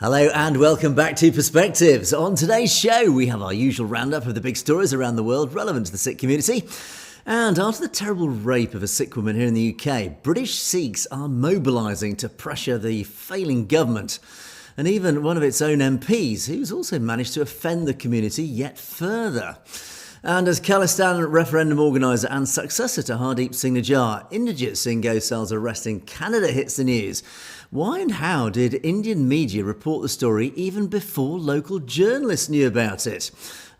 Hello and welcome back to Perspectives. On today's show, we have our usual roundup of the big stories around the world relevant to the Sikh community. And after the terrible rape of a Sikh woman here in the UK, British Sikhs are mobilising to pressure the failing government. And even one of its own MPs, who's also managed to offend the community yet further. And as Khalistan referendum organiser and successor to Hardeep Singh Nijjar, Inderjit Singh Ghosal's arrest in Canada hits the news. Why and how did Indian media report the story even before local journalists knew about it?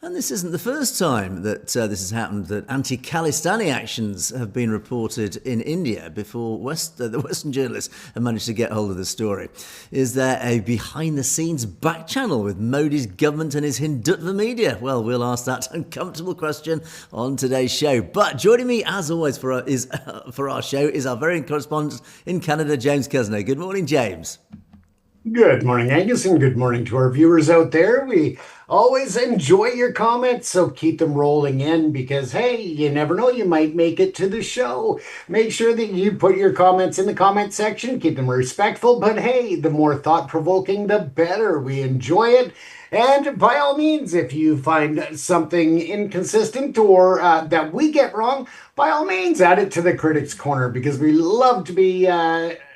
And this isn't the first time that this has happened, that anti-Khalistani actions have been reported in India before the Western journalists have managed to get hold of the story. Is there a behind-the-scenes back channel with Modi's government and his Hindutva media? Well, we'll ask that uncomfortable question on today's show. But joining me, as always, for our show is our very own correspondent in Canada, James Cousineau. Good morning, James. Good morning, Angus, and good morning to our viewers out there. We always enjoy your comments, so keep them rolling in because, hey, you never know, you might make it to the show. Make sure that you put your comments in the comment section. Keep them respectful, but hey, the more thought-provoking, the better. We enjoy it. And by all means, if you find something inconsistent or that we get wrong, by all means, add it to the Critics' Corner because we love to be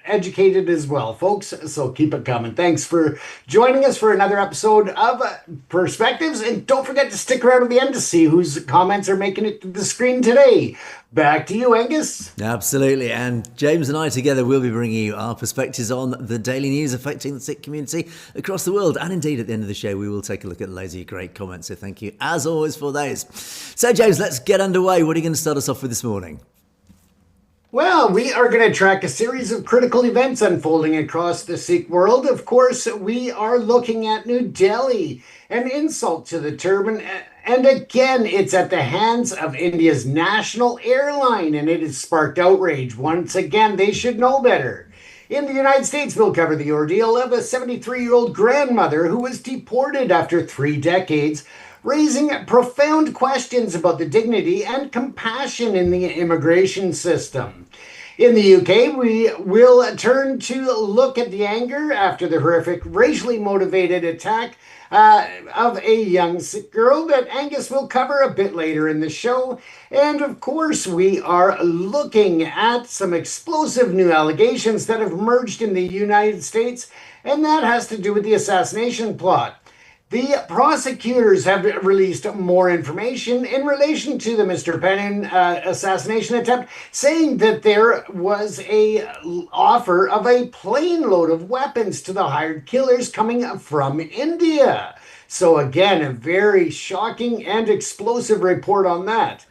educated as well, folks. So keep it coming. Thanks for joining us for another episode of Perspectives. And don't forget to stick around to the end to see whose comments are making it to the screen today. Back to you, Angus. Absolutely. And James and I together will be bringing you our perspectives on the daily news affecting the Sikh community across the world. And indeed, at the end of the show, we will take a look at loads of your great comments. So thank you, as always, for those. So, James, let's get underway. What are you going to start us off with this morning? Well, we are going to track a series of critical events unfolding across the Sikh world. Of course, we are looking at New Delhi, an insult to the turban. And again, it's at the hands of India's national airline, and it has sparked outrage. Once again, they should know better. In the United States, we'll cover the ordeal of a 73-year-old grandmother who was deported after 3 decades, raising profound questions about the dignity and compassion in the immigration system. In the UK, we will turn to look at the anger after the horrific racially motivated attack of a young Sikh girl that Angus will cover a bit later in the show. And of course, we are looking at some explosive new allegations that have emerged in the United States, and that has to do with the assassination plot. The prosecutors have released more information in relation to the Mr. Pennon assassination attempt, saying that there was a offer of a plane load of weapons to the hired killers coming from India. So again, a very shocking and explosive report on that.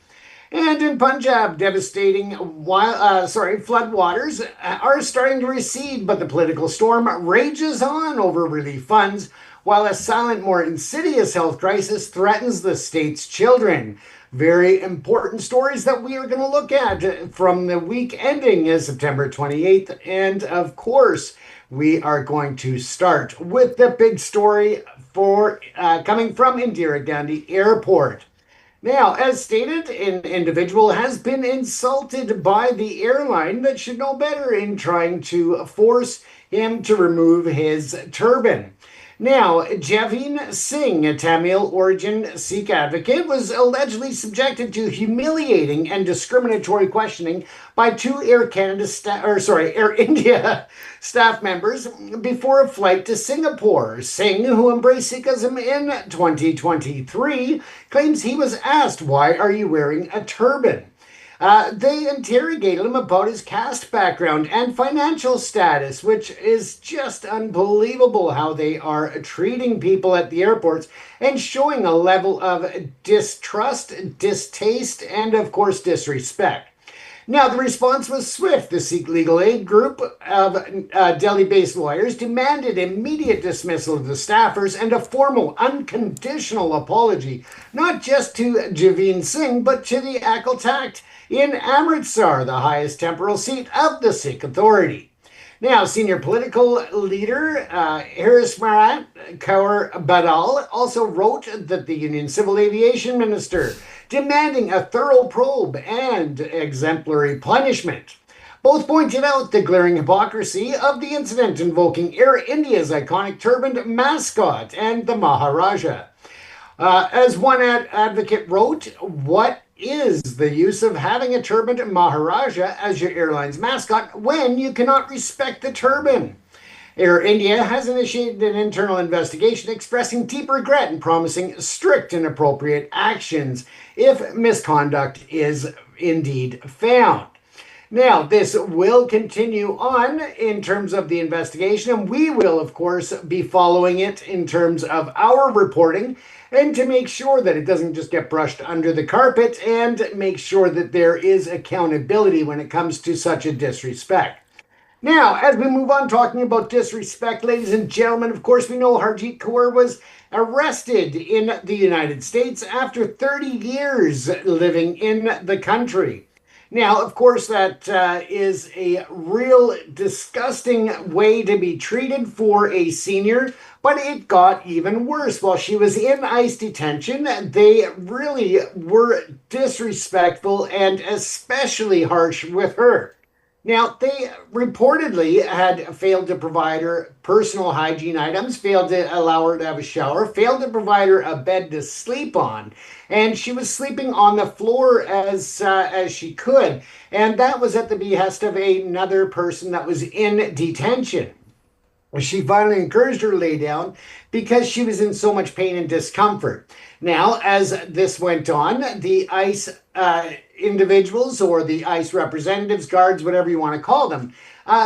And in Punjab, devastating floodwaters are starting to recede, but the political storm rages on over relief funds, while a silent, more insidious health crisis threatens the state's children. Very important stories that we are going to look at from the week ending September 28th. And of course, we are going to start with the big story coming from Indira Gandhi Airport. Now, as stated, an individual has been insulted by the airline that should know better in trying to force him to remove his turban. Now, Javeen Singh, a Tamil origin Sikh advocate, was allegedly subjected to humiliating and discriminatory questioning by 2 Air India staff members before a flight to Singapore. Singh, who embraced Sikhism in 2023, claims he was asked, "Why are you wearing a turban?" They interrogated him about his caste background and financial status, which is just unbelievable how they are treating people at the airports and showing a level of distrust, distaste, and of course disrespect. Now, the response was swift. The Sikh legal aid group of Delhi-based lawyers demanded immediate dismissal of the staffers and a formal, unconditional apology, not just to Javeen Singh, but to the Akal Takht in Amritsar, the highest temporal seat of the Sikh authority. Now, senior political leader Harismarat Kaur Badal also wrote that the Union Civil Aviation Minister demanding a thorough probe and exemplary punishment. Both pointed out the glaring hypocrisy of the incident invoking Air India's iconic turbaned mascot and the Maharaja. As one advocate wrote, what is the use of having a turbaned Maharaja as your airline's mascot when you cannot respect the turban? Air India has initiated an internal investigation expressing deep regret and promising strict and appropriate actions if misconduct is indeed found. Now, this will continue on in terms of the investigation, and we will, of course, be following it in terms of our reporting and to make sure that it doesn't just get brushed under the carpet and make sure that there is accountability when it comes to such a disrespect. Now, as we move on talking about disrespect, ladies and gentlemen, of course, we know Harjeet Kaur was arrested in the United States after 30 years living in the country. Now, of course, that is a real disgusting way to be treated for a senior, but it got even worse. While she was in ICE detention, they really were disrespectful and especially harsh with her. Now, they reportedly had failed to provide her personal hygiene items, failed to allow her to have a shower, failed to provide her a bed to sleep on, and she was sleeping on the floor as she could, and that was at the behest of another person that was in detention. She finally encouraged her to lay down because she was in so much pain and discomfort. Now, as this went on, the ICE individuals or the ICE representatives, guards, whatever you want to call them,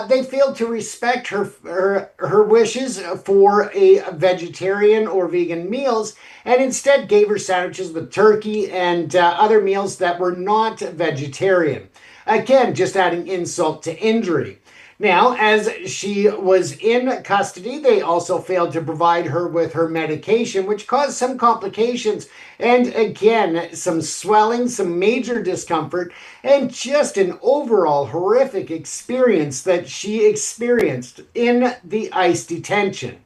they failed to respect her wishes for a vegetarian or vegan meals and instead gave her sandwiches with turkey and other meals that were not vegetarian. Again, just adding insult to injury. Now, as she was in custody, they also failed to provide her with her medication, which caused some complications and, again, some swelling, some major discomfort, and just an overall horrific experience that she experienced in the ICE detention.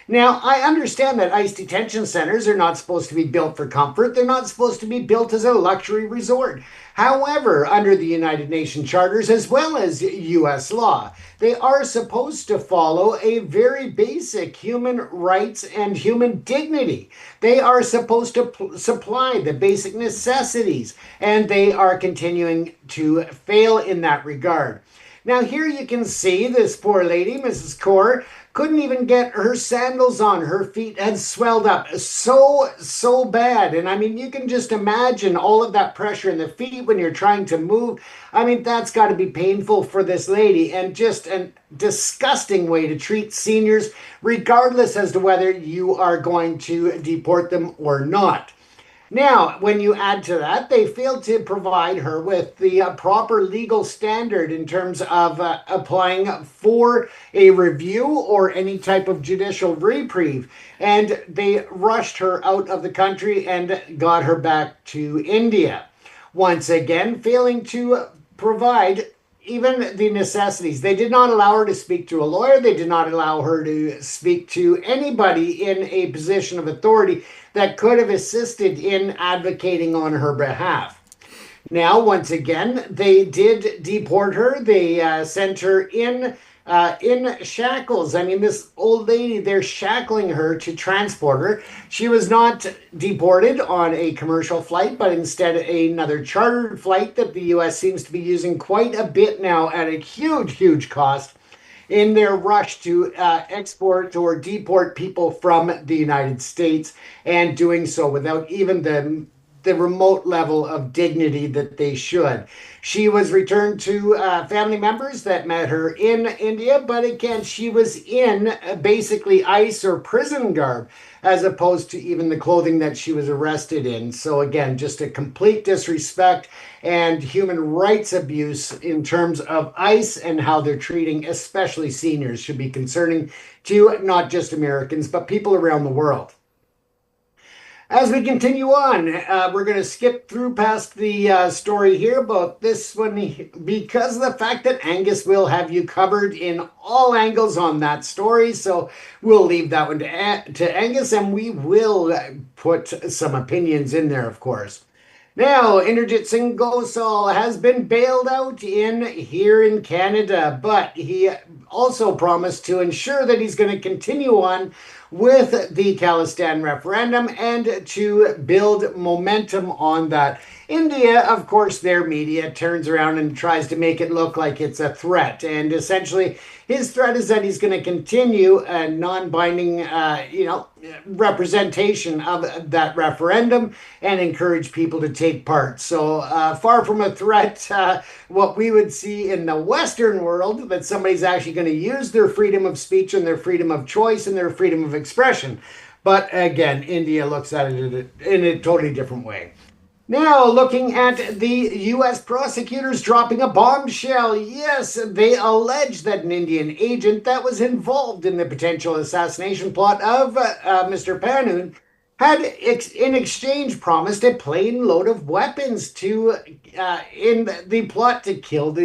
Now, I understand that ICE detention centers are not supposed to be built for comfort. They're not supposed to be built as a luxury resort. However, under the United Nations charters as well as U.S. law, they are supposed to follow a very basic human rights and human dignity. They are supposed to supply the basic necessities, and they are continuing to fail in that regard. Now, here you can see this poor lady, Mrs. Kaur, couldn't even get her sandals on. Her feet had swelled up so bad. And I mean, you can just imagine all of that pressure in the feet when you're trying to move. I mean, that's got to be painful for this lady and just a disgusting way to treat seniors, regardless as to whether you are going to deport them or not. Now, when you add to that, they failed to provide her with the proper legal standard in terms of applying for a review or any type of judicial reprieve. And they rushed her out of the country and got her back to India. Once again, failing to provide even the necessities. They did not allow her to speak to a lawyer. They did not allow her to speak to anybody in a position of authority that could have assisted in advocating on her behalf. Now, once again, they did deport her. They sent her in shackles. I mean, this old lady, they're shackling her to transport her. She was not deported on a commercial flight, but instead another chartered flight that the U.S. seems to be using quite a bit now at a huge cost in their rush to export or deport people from the United States, and doing so without even the remote level of dignity that they should. She was returned to family members that met her in India, but again, she was in basically ICE or prison garb, as opposed to even the clothing that she was arrested in. So again, just a complete disrespect and human rights abuse in terms of ICE and how they're treating especially seniors should be concerning to not just Americans, but people around the world. As we continue on, we're going to skip through past the story here about this one because of the fact that Angus will have you covered in all angles on that story. So we'll leave that one to Angus, and we will put some opinions in there, of course. Now, Inderjit Singh Gosal has been bailed out here in Canada, but he also promised to ensure that he's going to continue on with the Khalistan referendum and to build momentum on that. India, of course, their media turns around and tries to make it look like it's a threat. And essentially, his threat is that he's going to continue a non-binding, representation of that referendum and encourage people to take part. So far from a threat, what we would see in the Western world, that somebody's actually going to use their freedom of speech and their freedom of choice and their freedom of expression. But again, India looks at it in a totally different way. Now, looking at the U.S. prosecutors dropping a bombshell. Yes, they allege that an Indian agent that was involved in the potential assassination plot of Mr. Panoon had, in exchange, promised a plane load of weapons to in the plot to kill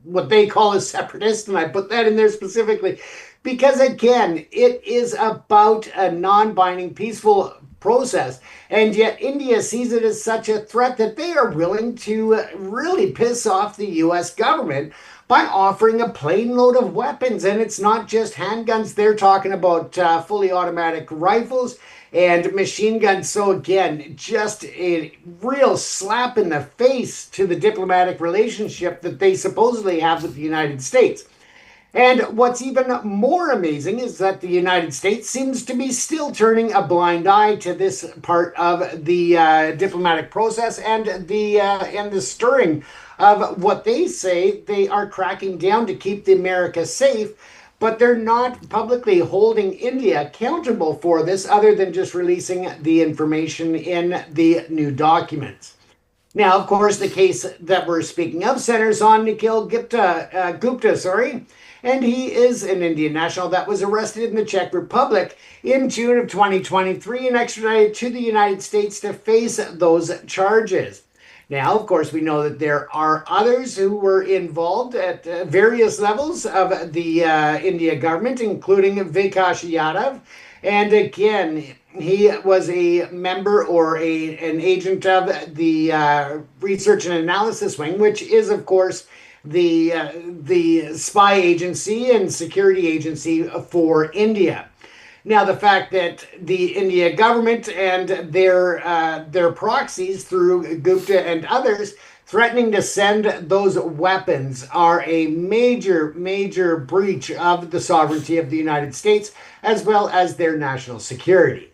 what they call a separatist, and I put that in there specifically because, again, it is about a non-binding, peaceful process, and yet India sees it as such a threat that they are willing to really piss off the US government by offering a plane load of weapons. And it's not just handguns, they're talking about fully automatic rifles and machine guns. So again, just a real slap in the face to the diplomatic relationship that they supposedly have with the United States. And what's even more amazing is that the United States seems to be still turning a blind eye to this part of the diplomatic process and the stirring of what they say they are cracking down to keep the America safe, but they're not publicly holding India accountable for this other than just releasing the information in the new documents. Now, of course, the case that we're speaking of centers on Nikhil Gupta, and he is an Indian national that was arrested in the Czech Republic in June of 2023 and extradited to the United States to face those charges. Now, of course, we know that there are others who were involved at various levels of the India government, including Vikas Yadav. And again, he was a member or an agent of the Research and Analysis Wing, which is, of course, the spy agency and security agency for India. Now, the fact that the India government and their proxies through Gupta and others threatening to send those weapons are a major, major breach of the sovereignty of the United States as well as their national security.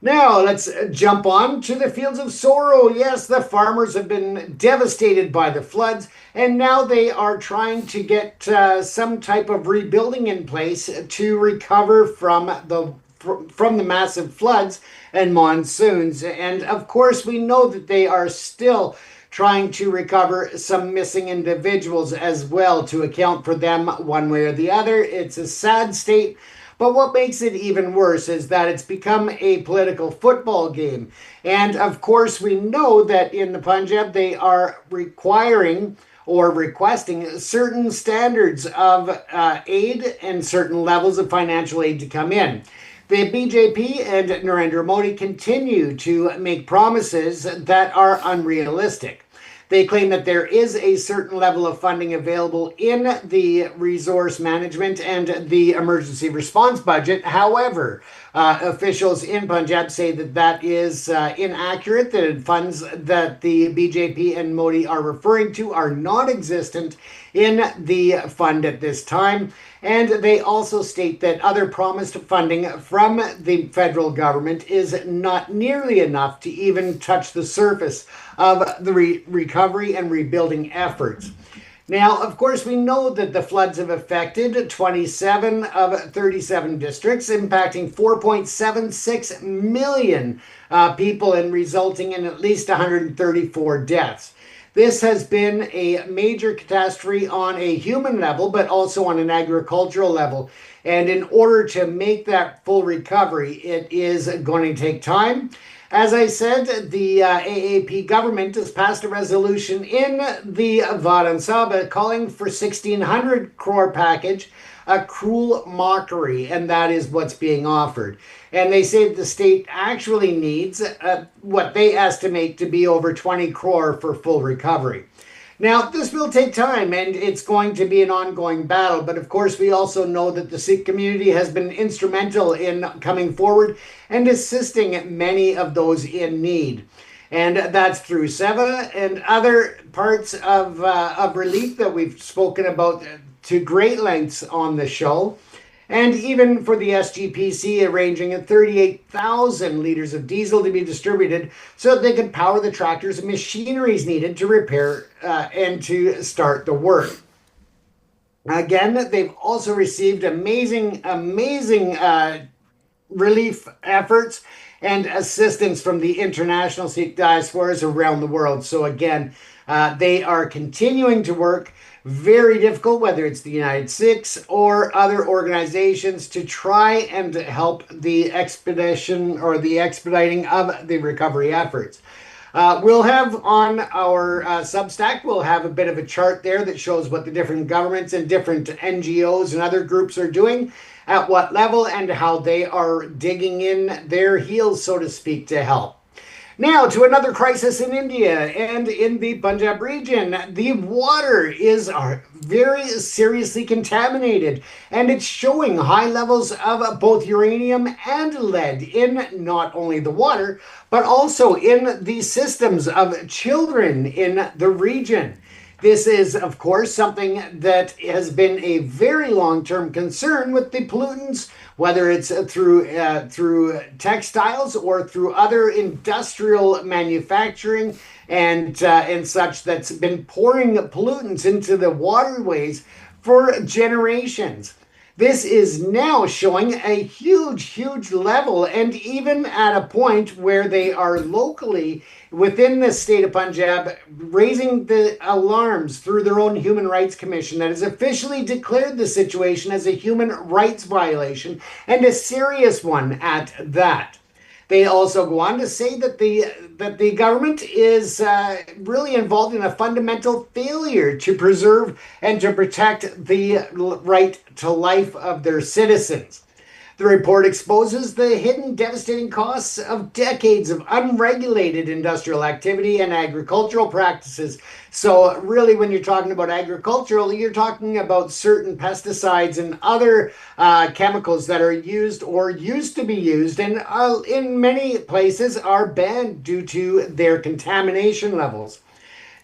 Now, let's jump on to the fields of sorrow. Yes, the farmers have been devastated by the floods, and now they are trying to get some type of rebuilding in place to recover from the massive floods and monsoons. And of course, we know that they are still trying to recover some missing individuals as well to account for them one way or the other. It's a sad state. But what makes it even worse is that it's become a political football game. And of course, we know that in the Punjab, they are requiring or requesting certain standards of aid and certain levels of financial aid to come in. The BJP and Narendra Modi continue to make promises that are unrealistic. They claim that there is a certain level of funding available in the resource management and the emergency response budget. However, officials in Punjab say that that is inaccurate, that funds that the BJP and Modi are referring to are non-existent in the fund at this time. And they also state that other promised funding from the federal government is not nearly enough to even touch the surface of the recovery and rebuilding efforts. Now, of course, we know that the floods have affected 27 of 37 districts, impacting 4.76 million people and resulting in at least 134 deaths. This has been a major catastrophe on a human level, but also on an agricultural level. And in order to make that full recovery, it is going to take time. As I said, the AAP government has passed a resolution in the Vidhan Sabha calling for 1,600 crore package a cruel mockery, and that is what's being offered. And they say that the state actually needs what they estimate to be over 20 crore for full recovery. Now, this will take time and it's going to be an ongoing battle, but of course, we also know that the Sikh community has been instrumental in coming forward and assisting many of those in need. And that's through Seva and other parts of relief that we've spoken about to great lengths on the show. And even for the SGPC arranging 38,000 liters of diesel to be distributed so that they could power the tractors and machineries needed to repair and to start the work. Again, they've also received amazing relief efforts and assistance from the international Sikh diasporas around the world. So again, they are continuing to work. Very difficult, whether it's the United Sikhs or other organizations, to try and help the expedition or the expediting of the recovery efforts. We'll have on our Substack, we'll have a bit of a chart there that shows what the different governments and different NGOs and other groups are doing, at what level, and how they are digging in their heels, so to speak, to help. Now to another crisis in India and in the Punjab region. The water is very seriously contaminated, and it's showing high levels of both uranium and lead in not only the water, but also in the systems of children in the region. This is, of course, something that has been a very long-term concern with the pollutants, whether it's through textiles or through other industrial manufacturing and such, that's been pouring pollutants into the waterways for generations. This is now showing a huge level, and even at a point where they are locally within the state of Punjab raising the alarms through their own Human Rights Commission that has officially declared the situation as a human rights violation, and a serious one at that. They also go on to say that the government is really involved in a fundamental failure to preserve and to protect the right to life of their citizens. The report exposes the hidden devastating costs of decades of unregulated industrial activity and agricultural practices. So really, when you're talking about agricultural, you're talking about certain pesticides and other chemicals that are used or used to be used, and in many places are banned due to their contamination levels.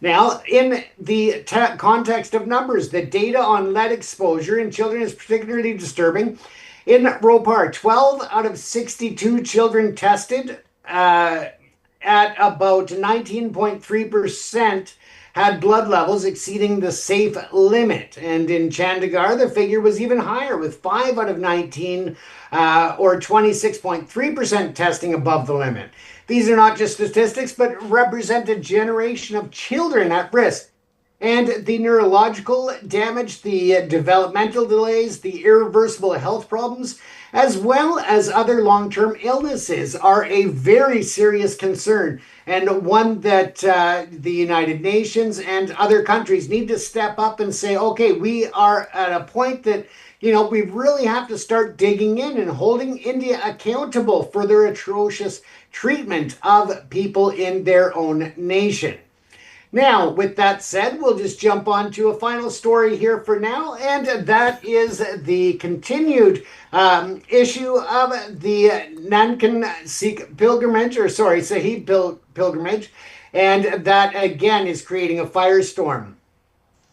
Now, in the context of numbers, the data on lead exposure in children is particularly disturbing. In Ropar, 12 out of 62 children tested at about 19.3% had blood levels exceeding the safe limit. And in Chandigarh, the figure was even higher, with 5 out of 19 or 26.3% testing above the limit. These are not just statistics, but represent a generation of children at risk. And the neurological damage, the developmental delays, the irreversible health problems, as well as other long-term illnesses are a very serious concern, and one that the United Nations and other countries need to step up and say, okay, we are at a point that, we really have to start digging in and holding India accountable for their atrocious treatment of people in their own nation. Now, with that said, we'll just jump on to a final story here for now, and that is the continued issue of the Nankan Sikh pilgrimage, Sahib pilgrimage, and that again is creating a firestorm.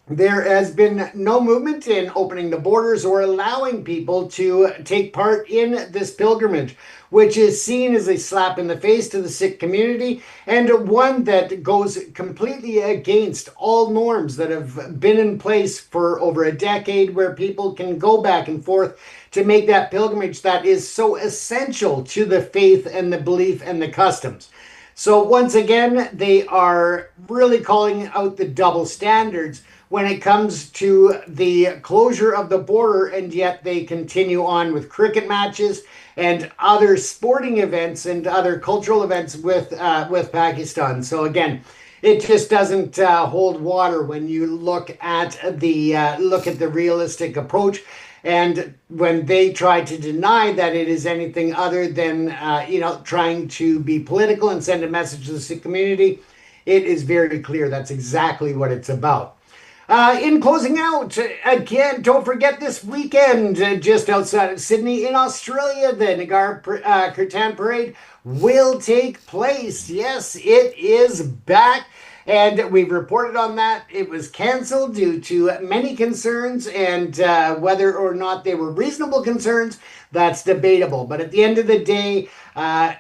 There has been no movement in opening the borders or allowing people to take part in this pilgrimage, which is seen as a slap in the face to the Sikh community, and one that goes completely against all norms that have been in place for over a decade, where people can go back and forth to make that pilgrimage that is so essential to the faith and the belief and the customs. So once again, they are really calling out the double standards when it comes to the closure of the border, and yet they continue on with cricket matches and other sporting events and other cultural events with Pakistan. So again, it just doesn't hold water when you look at the realistic approach. And when they try to deny that it is anything other than, trying to be political and send a message to the Sikh community, it is very clear that's exactly what it's about. In closing out, again, don't forget this weekend, just outside of Sydney in Australia, the Nagar Kirtan Parade will take place. Yes, it is back. And we've reported on that. It was canceled due to many concerns, and whether or not they were reasonable concerns, that's debatable. But at the end of the day,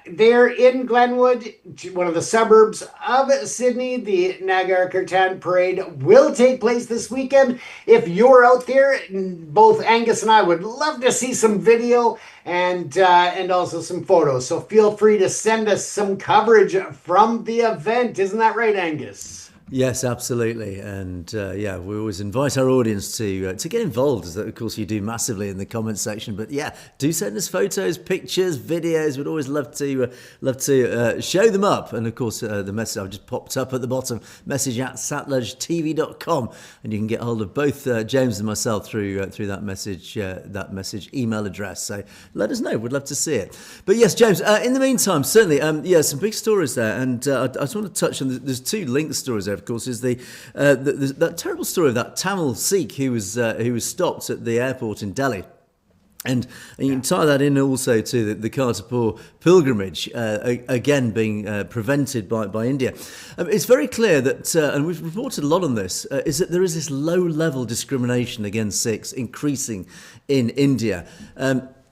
there in Glenwood, one of the suburbs of Sydney, the Nagar Kirtan Parade will take place this weekend. If you're out there, both Angus and I would love to see some video and also some photos. So feel free to send us some coverage from the event. Isn't that right, Angus? Yes, absolutely. And we always invite our audience to get involved, as of course you do massively in the comments section. But yeah, do send us photos, pictures, videos. We'd always love to show them up. And of course, the message I've just popped up at the bottom, message at satlajtv.com. And you can get hold of both James and myself through that message email address. So let us know. We'd love to see it. But yes, James, in the meantime, certainly, some big stories there. And I just want to touch on, there's two linked stories there. Of course, is that terrible story of that Tamil Sikh who was stopped at the airport in Delhi. And you can tie that in also to the Kartarpur pilgrimage, again being prevented by India. It's very clear that, and we've reported a lot on this, is that there is this low-level discrimination against Sikhs increasing in India.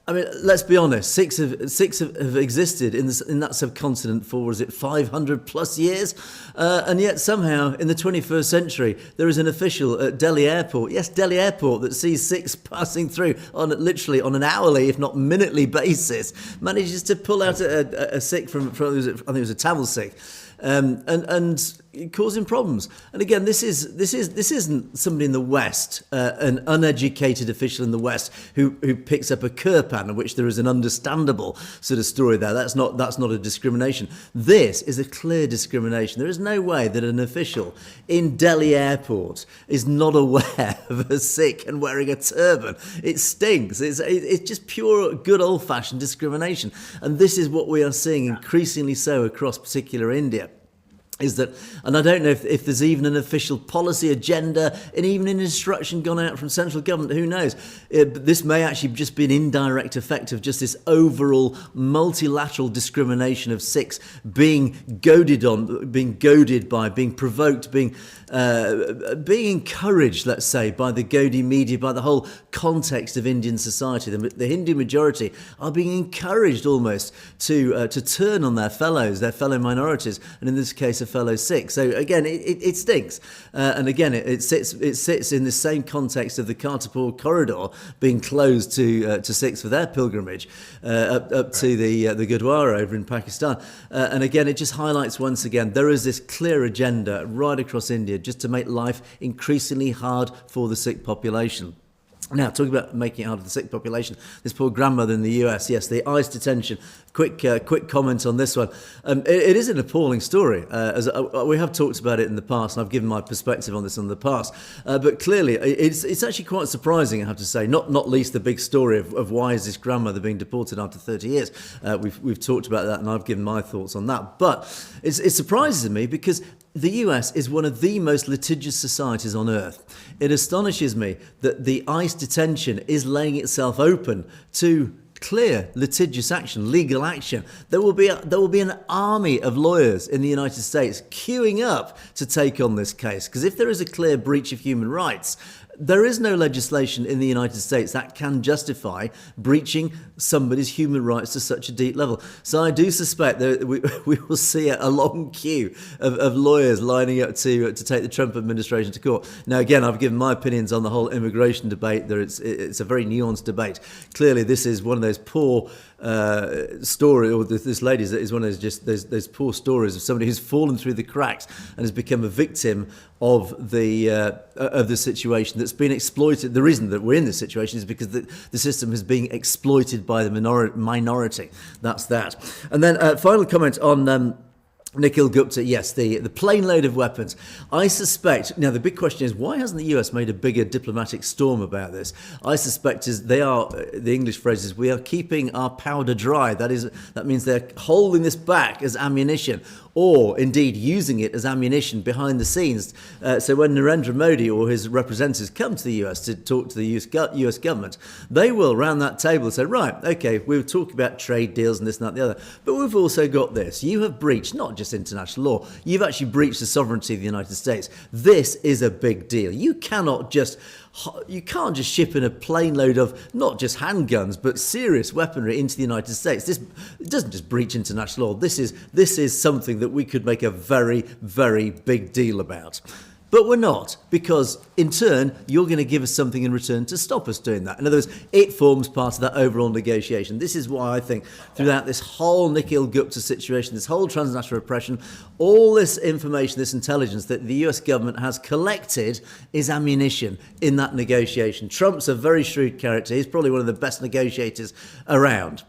I mean, let's be honest. Sikhs have existed in that subcontinent for 500 plus years, and yet somehow in the 21st century there is an official at Delhi Airport, yes, Delhi Airport, that sees Sikhs passing through literally on an hourly, if not minutely basis, manages to pull out a Sikh from I think it was a Tamil Sikh. And causing problems. And again, this isn't somebody in the West, an uneducated official in the West who picks up a kirpan, of which there is an understandable sort of story there. That's not a discrimination. This is a clear discrimination. There is no way that an official in Delhi Airport is not aware of a Sikh and wearing a turban. It stinks. It's just pure, good old-fashioned discrimination. And this is what we are seeing increasingly so across particular India. Is that, and I don't know if there's even an official policy agenda and even an instruction gone out from central government, who knows? This may actually just be an indirect effect of just this overall multilateral discrimination of Sikhs being goaded by, being provoked, being encouraged, let's say, by the Godi media, by the whole context of Indian society. The Hindu majority are being encouraged almost to turn on their fellow minorities, and in this case, a fellow Sikh. So again, it stinks, and again, it sits in the same context of the Kartarpur corridor being closed to Sikhs for their pilgrimage up to the Gurdwara over in Pakistan, and again, it just highlights once again there is this clear agenda right across India just to make life increasingly hard for the Sikh population. Now, talking about making it hard for the Sikh population, this poor grandmother in the US, yes, the ICE detention. Quick comment on this one. It is an appalling story. We have talked about it in the past, and I've given my perspective on this in the past. But clearly, it's actually quite surprising, I have to say. Not least the big story of why is this grandmother being deported after 30 years. We've talked about that, and I've given my thoughts on that. But it surprises me because the US is one of the most litigious societies on earth. It astonishes me that the ICE detention is laying itself open to clear litigious action, legal action. There will be an army of lawyers in the United States queuing up to take on this case, because if there is a clear breach of human rights, there is no legislation in the United States that can justify breaching somebody's human rights to such a deep level. So I do suspect that we will see a long queue of lawyers lining up to take the Trump administration to court. Now, again, I've given my opinions on the whole immigration debate. It's a very nuanced debate. Clearly, this is one of those poor story, or this lady is one of those poor stories of somebody who's fallen through the cracks and has become a victim of the situation that's been exploited. The reason that we're in this situation is because the system is being exploited by the minority. That's that. And then final comment on Nikhil Gupta, yes, the plane load of weapons. I suspect, now the big question is, why hasn't the US made a bigger diplomatic storm about this? I suspect the English phrase is, we are keeping our powder dry. That means they're holding this back as ammunition, or indeed using it as ammunition behind the scenes. So when Narendra Modi or his representatives come to the US to talk to the US government, they will round that table say, right, okay, we were talking about trade deals and this and that and the other, but we've also got this. You have breached not just international law, you've actually breached the sovereignty of the United States. This is a big deal. You can't just ship in a plane load of not just handguns but serious weaponry into the United States. This doesn't just breach international law. This is something that we could make a very, very big deal about. But we're not, because in turn, you're going to give us something in return to stop us doing that. In other words, it forms part of that overall negotiation. This is why I think throughout this whole Nikhil Gupta situation, this whole transnational repression, all this information, this intelligence that the US government has collected is ammunition in that negotiation. Trump's a very shrewd character. He's probably one of the best negotiators around.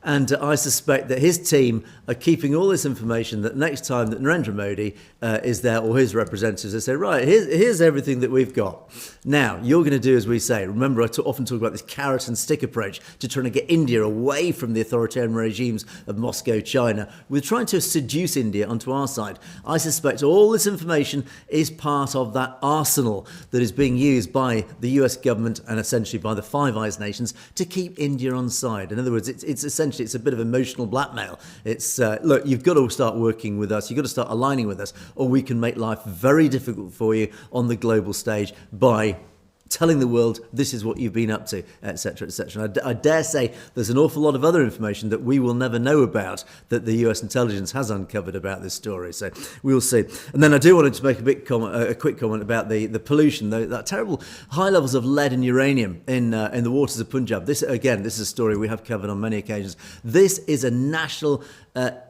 And I suspect that his team are keeping all this information that next time that Narendra Modi is there, or his representatives, they say, right, here's everything that we've got. Now, you're going to do as we say. Remember, I often talk about this carrot and stick approach to trying to get India away from the authoritarian regimes of Moscow, China. We're trying to seduce India onto our side. I suspect all this information is part of that arsenal that is being used by the US government and essentially by the Five Eyes nations to keep India on side. In other words, it's essentially it's a bit of emotional blackmail. It's, look, you've got to start working with us. You've got to start aligning with us, or we can make life very difficult for you on the global stage by telling the world this is what you've been up to, etc., etc. And I dare say there's an awful lot of other information that we will never know about that the US intelligence has uncovered about this story. So we'll see. And then I do want to make a quick comment about the pollution, that terrible high levels of lead and uranium in the waters of Punjab. This is a story we have covered on many occasions. This is a national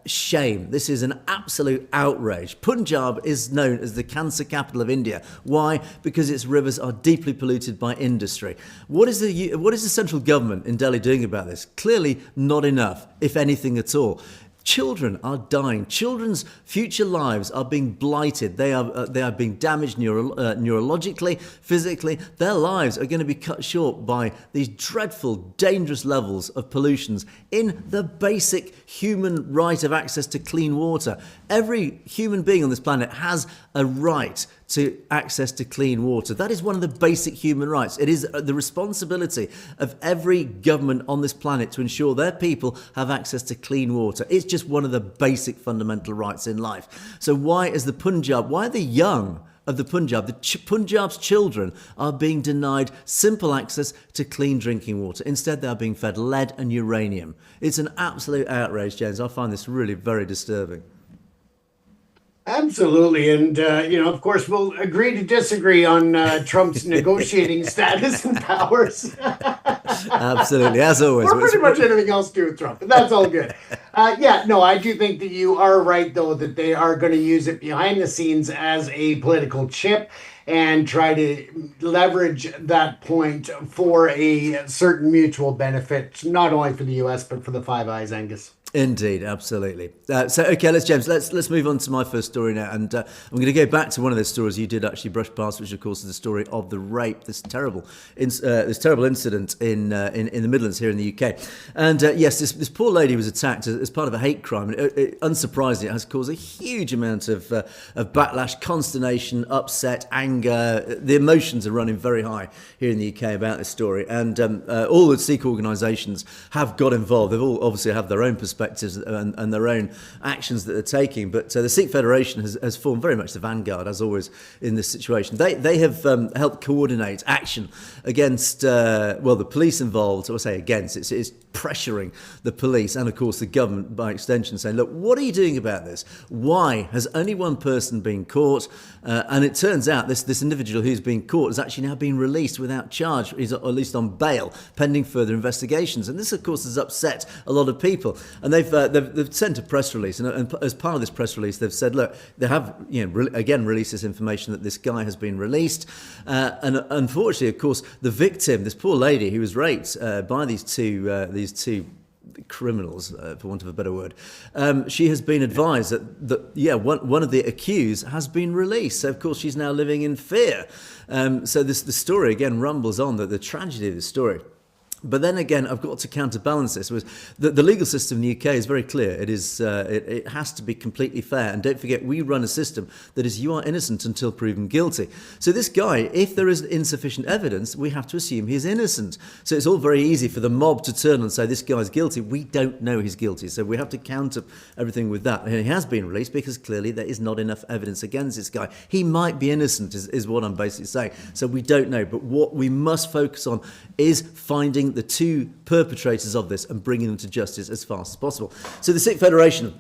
shame. This is an absolute outrage. Punjab is known as the cancer capital of India. Why? Because its rivers are deeply polluted by industry. What is the central government in Delhi doing about this? Clearly not enough, if anything at all. Children are dying. Children's future lives are being blighted. They are being damaged neurologically, physically. Their lives are going to be cut short by these dreadful, dangerous levels of pollutions in the basic human right of access to clean water. Every human being on this planet has a right to access to clean water. That is one of the basic human rights. It is the responsibility of every government on this planet to ensure their people have access to clean water. It's just one of the basic fundamental rights in life. So why are the young of the Punjab, Punjab's children are being denied simple access to clean drinking water? Instead, they are being fed lead and uranium. It's an absolute outrage, James. I find this really very disturbing. Absolutely. And, of course, we'll agree to disagree on Trump's negotiating status and powers. Absolutely, as always. Or pretty much anything else to do with Trump, but that's all good. I do think that you are right, though, that they are going to use it behind the scenes as a political chip and try to leverage that point for a certain mutual benefit, not only for the U.S., but for the Five Eyes, Angus. Indeed, absolutely. Okay, let's move on to my first story now, and I'm going to go back to one of those stories you did actually brush past, which of course is the story of the rape, this terrible incident in the Midlands here in the UK. And yes, this poor lady was attacked as part of a hate crime. Unsurprisingly, it has caused a huge amount of backlash, consternation, upset, anger. The emotions are running very high here in the UK about this story, and all the Sikh organisations have got involved. They've all obviously have their own perspectives and their own actions that they're taking, but the Sikh Federation has formed very much the vanguard, as always, in this situation. They have helped coordinate action against the police involved. I say against, it's pressuring the police and of course the government by extension, saying, look, what are you doing about this? Why has only one person been caught? And it turns out this individual who's been caught has actually now been released without charge, or at least on bail, pending further investigations. And this, of course, has upset a lot of people. And they've sent a press release, and as part of this press release, they've said, look, they have again released this information that this guy has been released. And unfortunately, of course, the victim, this poor lady who was raped by these two criminals, for want of a better word. She has been advised that one of the accused has been released. So, of course, she's now living in fear. So the story, again, rumbles on, the tragedy of the story. But then again, I've got to counterbalance this. The legal system in the UK is very clear. It has to be completely fair. And don't forget, we run a system that is you are innocent until proven guilty. So this guy, if there is insufficient evidence, we have to assume he's innocent. So it's all very easy for the mob to turn and say this guy's guilty. We don't know he's guilty. So we have to counter everything with that. And he has been released because clearly there is not enough evidence against this guy. He might be innocent is what I'm basically saying. So we don't know. But what we must focus on is finding the two perpetrators of this and bringing them to justice as fast as possible. So the Sikh Federation,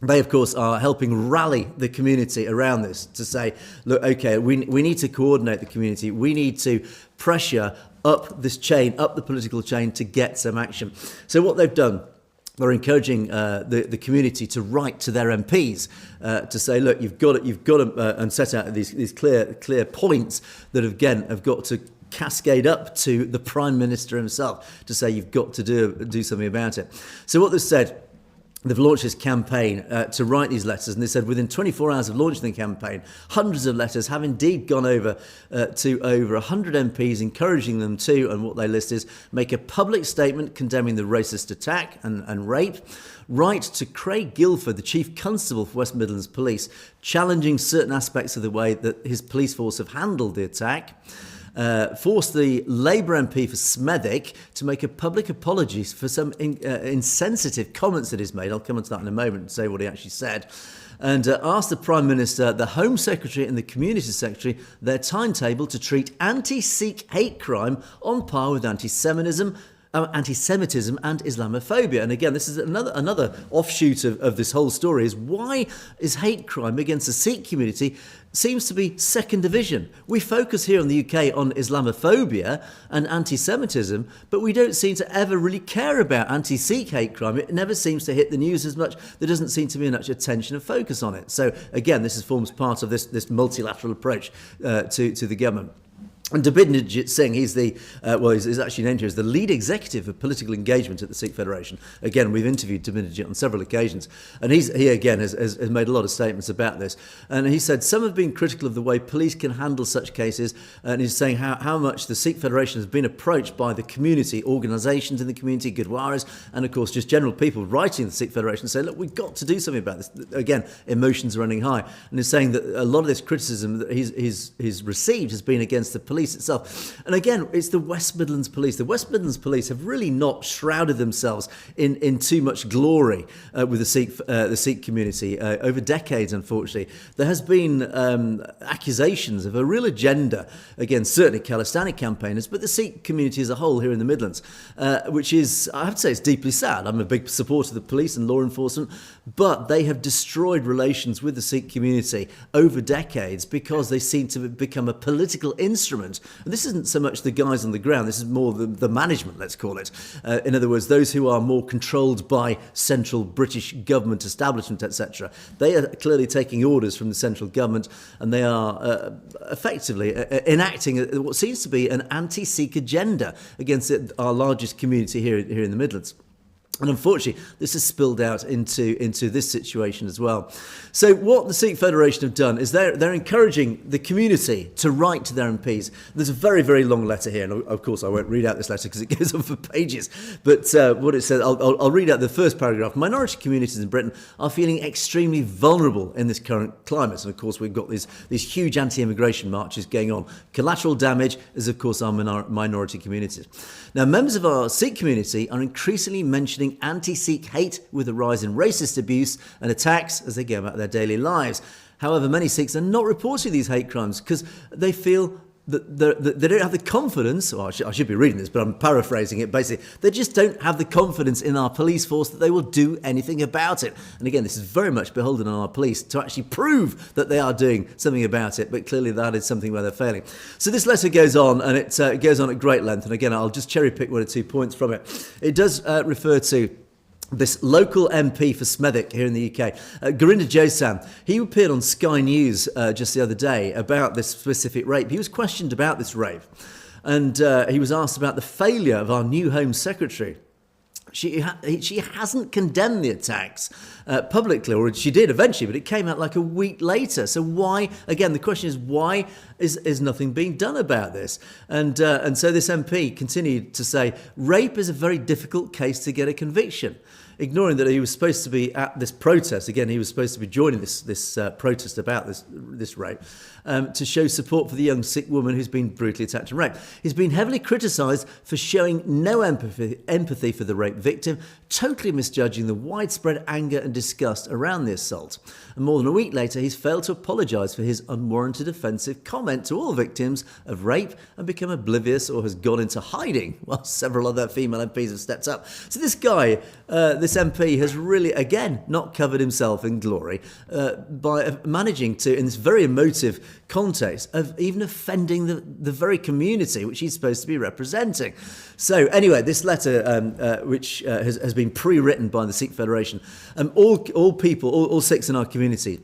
they, of course, are helping rally the community around this to say, look, okay, we need to coordinate the community. We need to pressure up this chain, up the political chain to get some action. So what they've done, they're encouraging the community to write to their MPs to say, look, you've got to and set out these clear points that, again, have got to cascade up to the Prime Minister himself to say you've got to do something about it. So what they've said, they've launched this campaign to write these letters, and they said within 24 hours of launching the campaign, hundreds of letters have indeed gone over to over 100 MPs, encouraging them to, and what they list is, make a public statement condemning the racist attack and rape, write to Craig Guilford, the Chief Constable for West Midlands Police, challenging certain aspects of the way that his police force have handled the attack, force the Labour MP for Smethwick to make a public apology for some insensitive comments that he's made. I'll come on to that in a moment and say what he actually said. And ask the Prime Minister, the Home Secretary and the Community Secretary their timetable to treat anti-Sikh hate crime on par with anti-Semitism and Islamophobia. And again, this is another offshoot of this whole story, is why is hate crime against the Sikh community seems to be second division. We focus here in the UK on Islamophobia and anti-Semitism, but we don't seem to ever really care about anti-Sikh hate crime. It never seems to hit the news as much. There doesn't seem to be much attention and focus on it. So again, this forms part of this multilateral approach to the government. And Dabinderjit Singh, he's he's actually named here as the lead executive of political engagement at the Sikh Federation. Again, we've interviewed Dabinderjit on several occasions, and he again has made a lot of statements about this. And he said some have been critical of the way police can handle such cases, and he's saying how much the Sikh Federation has been approached by the community, organisations in the community, Gurdwaras, and of course just general people writing to the Sikh Federation saying, look, we've got to do something about this. Again, emotions are running high, and he's saying that a lot of this criticism that he's received has been against the police itself. And again, it's the West Midlands Police. The West Midlands Police have really not shrouded themselves in too much glory with the Sikh community over decades. Unfortunately, there has been accusations of a real agenda against certainly Khalistani campaigners, but the Sikh community as a whole here in the Midlands, which is, I have to say, it's deeply sad. I'm a big supporter of the police and law enforcement, but they have destroyed relations with the Sikh community over decades because they seem to have become a political instrument. And this isn't so much the guys on the ground, this is more the management, let's call it. In other words, those who are more controlled by central British government establishment, etc. They are clearly taking orders from the central government, and they are effectively enacting what seems to be an anti-Sikh agenda against our largest community here in the Midlands. And unfortunately, this has spilled out into this situation as well. So what the Sikh Federation have done is they're encouraging the community to write to their MPs. There's a very, very long letter here, and of course I won't read out this letter because it goes on for pages. But what it says, I'll read out the first paragraph. Minority communities in Britain are feeling extremely vulnerable in this current climate. And of course, we've got these huge anti-immigration marches going on. Collateral damage is, of course, our minority communities. Now, members of our Sikh community are increasingly mentioning anti-Sikh hate with a rise in racist abuse and attacks as they go about their daily lives. However, many Sikhs are not reporting these hate crimes because they feel that they don't have the confidence, or I should be reading this, but I'm paraphrasing it. Basically, they just don't have the confidence in our police force that they will do anything about it. And again, this is very much beholden on our police to actually prove that they are doing something about it, but clearly that is something where they're failing. So this letter goes on, and it goes on at great length. And again, I'll just cherry pick 1 or 2 points from it. It does refer to this local MP for Smethwick here in the UK, Gurinder Josam, he appeared on Sky News just the other day about this specific rape. He was questioned about this rape, and he was asked about the failure of our new Home Secretary. she hasn't condemned the attacks publicly, or she did eventually, but it came out like a week later. So why? Again, the question is why is nothing being done about this? And so this MP continued to say rape is a very difficult case to get a conviction, ignoring that he was supposed to be at this protest. Again, he was supposed to be joining this protest about this rape to show support for the young Sikh woman who's been brutally attacked and raped. He's been heavily criticised for showing no empathy for the rape victim, totally misjudging the widespread anger and disgust around the assault. And more than a week later, he's failed to apologise for his unwarranted offensive comment to all victims of rape and become oblivious or has gone into hiding, while several other female MPs have stepped up. So this guy, this MP, has really, again, not covered himself in glory by managing to, in this very emotive context, of even offending the very community which he's supposed to be representing. So anyway, this letter, which has been pre-written by the Sikh Federation, all people, all Sikhs in our community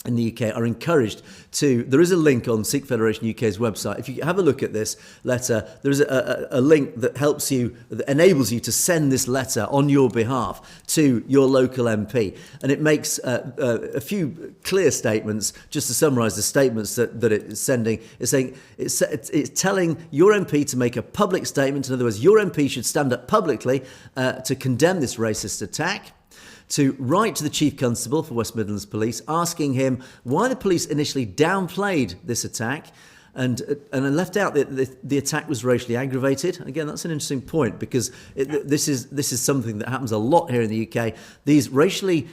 in the UK are encouraged to, there is a link on Sikh Federation UK's website. If you have a look at this letter, there is a link that helps you, that enables you to send this letter on your behalf to your local MP. And it makes a few clear statements. Just to summarise the statements that it's sending, it's saying, it's telling your MP to make a public statement. In other words, your MP should stand up publicly to condemn this racist attack, to write to the Chief Constable for West Midlands Police, asking him why the police initially downplayed this attack and left out that the attack was racially aggravated. Again, that's an interesting point, because this is something that happens a lot here in the UK. These racial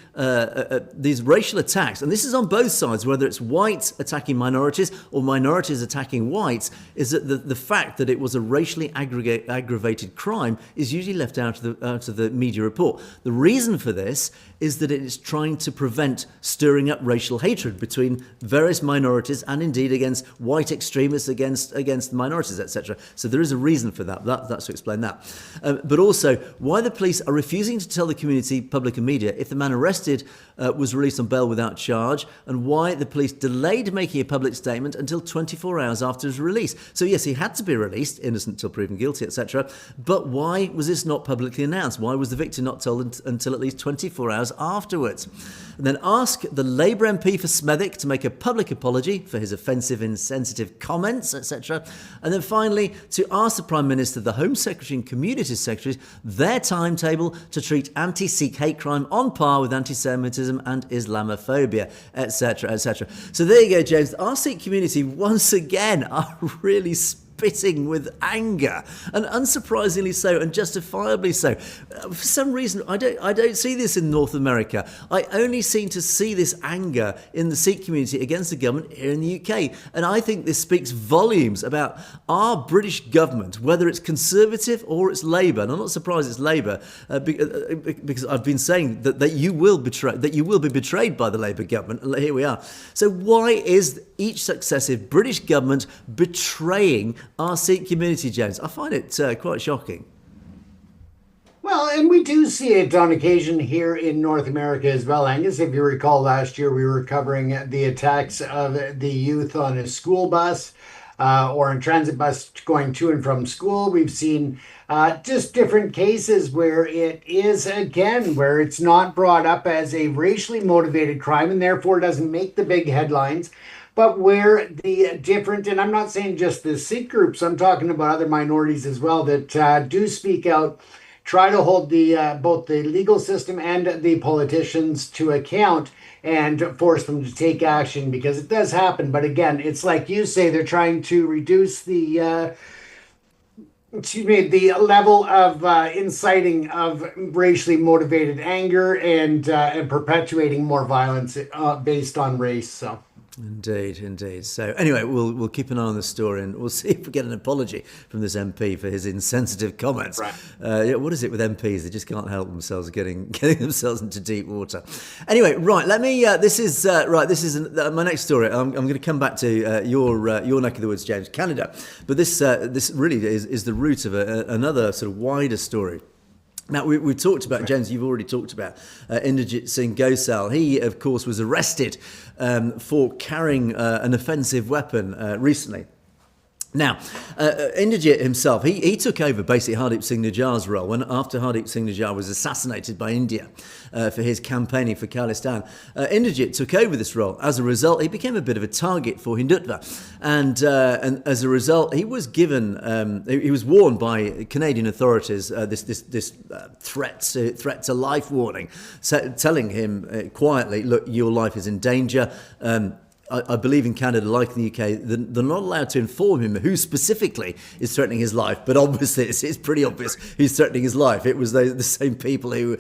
attacks, and this is on both sides, whether it's whites attacking minorities or minorities attacking whites, is that the fact that it was a racially aggravated crime is usually left out of the media report. The reason for this is that it is trying to prevent stirring up racial hatred between various minorities and indeed against white extremists, against minorities, etc. So there is a reason for that. That's to explain that. But also why the police are refusing to tell the community, public and media, if the man arrested was released on bail without charge, and why the police delayed making a public statement until 24 hours after his release. So yes, he had to be released, innocent till proven guilty, etc. But why was this not publicly announced? Why was the victim not told until at least 24 hours afterwards? And then ask the Labour MP for Smethwick to make a public apology for his offensive, insensitive comments, etc. And then finally, to ask the Prime Minister, the Home Secretary and Community Secretaries their timetable to treat anti-Sikh hate crime on par with anti-Semitism and Islamophobia, etc., etc. So there you go, James. Our Sikh community, once again, are really spitting with anger, and unsurprisingly so, and justifiably so. For some reason, I don't see this in North America. I only seem to see this anger in the Sikh community against the government here in the UK, and I think this speaks volumes about our British government, whether it's Conservative or it's Labour. And I'm not surprised it's Labour, because I've been saying that you will be betrayed by the Labour government, and here we are. So why is each successive British government betraying our Sikh community, James? I find it quite shocking. Well, and we do see it on occasion here in North America as well, Angus. If you recall, last year we were covering the attacks of the youth on a school bus or a transit bus going to and from school. We've seen just different cases where it is, again, where it's not brought up as a racially motivated crime and therefore doesn't make the big headlines, but where the different, and I'm not saying just the Sikh groups, I'm talking about other minorities as well that do speak out, try to hold the both the legal system and the politicians to account and force them to take action, because it does happen. But again, it's like you say, they're trying to reduce the the level of inciting of racially motivated anger and perpetuating more violence based on race. So. Indeed. So anyway, we'll keep an eye on the story, and we'll see if we get an apology from this MP for his insensitive comments. Right. What is it with MPs? They just can't help themselves getting themselves into deep water. Anyway, right. Let me. This is my next story. I'm going to come back to your neck of the woods, James, Canada. But this really is the root of another sort of wider story. Now, we've talked about, James, you've already talked about Inderjit Singh Gosal. He, of course, was arrested for carrying an offensive weapon recently. Now, Inderjit himself, he took over basically Hardeep Singh Nijjar's role when after Hardeep Singh Nijjar was assassinated by India for his campaigning for Khalistan. Inderjit took over this role. As a result, he became a bit of a target for Hindutva. And as a result, he was given, he was warned by Canadian authorities, this threat to life warning, telling him quietly, look, your life is in danger. I believe in Canada, like in the UK, they're not allowed to inform him who specifically is threatening his life. But obviously, it's pretty obvious who's threatening his life. It was the same people who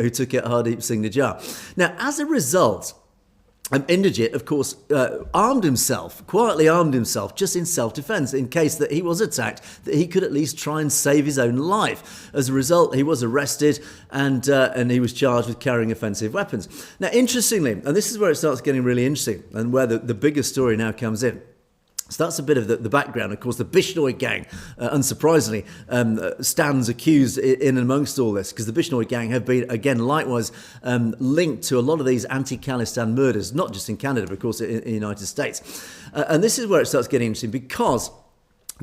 took out Hardeep Singh Nijjar. Now, as a result, Inderjit, of course, quietly armed himself, just in self-defense, in case that he was attacked, that he could at least try and save his own life. As a result, he was arrested and he was charged with carrying offensive weapons. Now, interestingly, and this is where it starts getting really interesting and where the bigger story now comes in. So that's a bit of the background. Of course, the Bishnoi gang, unsurprisingly, stands accused in amongst all this, because the Bishnoi gang have been, again, likewise linked to a lot of these anti-Khalistan murders, not just in Canada, but of course in the United States. And this is where it starts getting interesting, because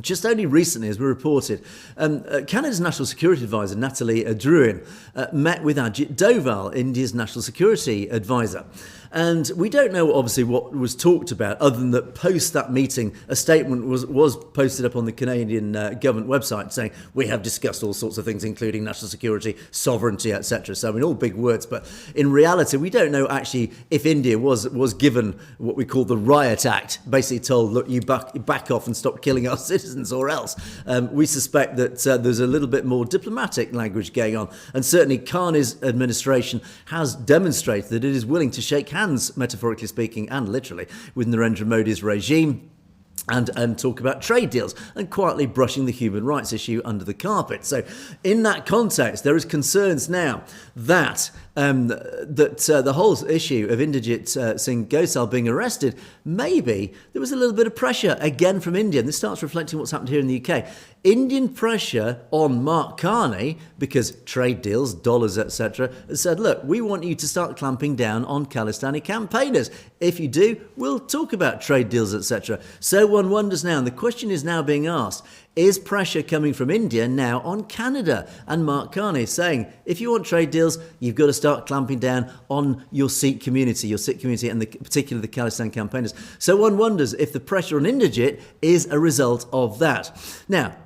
just only recently, as we reported, Canada's National Security Advisor, Nathalie Drouin, met with Ajit Doval, India's National Security Advisor. And we don't know, obviously, what was talked about, other than that post that meeting, a statement was posted up on the Canadian government website saying, we have discussed all sorts of things, including national security, sovereignty, etc. So, I mean, all big words. But in reality, we don't know actually if India was given what we call the Riot Act, basically told, look, you back off and stop killing our citizens or else. We suspect that there's a little bit more diplomatic language going on. And certainly Carney's administration has demonstrated that it is willing to shake hands, metaphorically speaking and literally, with Narendra Modi's regime and talk about trade deals and quietly brushing the human rights issue under the carpet. So in that context, there is concerns now that the whole issue of Inderjit Singh Gosal being arrested, maybe there was a little bit of pressure again from India. And this starts reflecting what's happened here in the UK. Indian pressure on Mark Carney, because trade deals, dollars, etc., has said, look, we want you to start clamping down on Khalistani campaigners. If you do, we'll talk about trade deals, etc. So one wonders now, and the question is now being asked, is pressure coming from India now on Canada and Mark Carney saying, if you want trade deals, you've got to start clamping down on your Sikh community, and particularly the Khalistan campaigners. So one wonders if the pressure on Inderjit is a result of that. Now,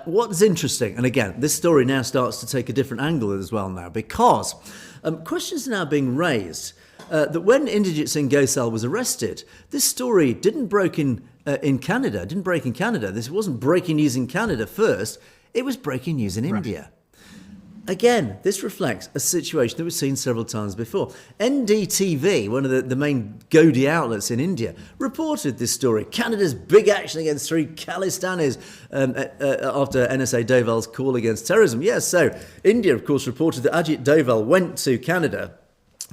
what's interesting, and again, this story now starts to take a different angle as well now, because questions are now being raised that when Inderjit Singh Gosal was arrested, this story didn't break in Canada. This wasn't breaking news in Canada first. It was breaking news in India. Again, this reflects a situation that we've seen several times before. NDTV, one of the main Godi outlets in India, reported this story. Canada's big action against 3 Khalistanis after NSA Doval's call against terrorism. Yes, so India, of course, reported that Ajit Doval went to Canada,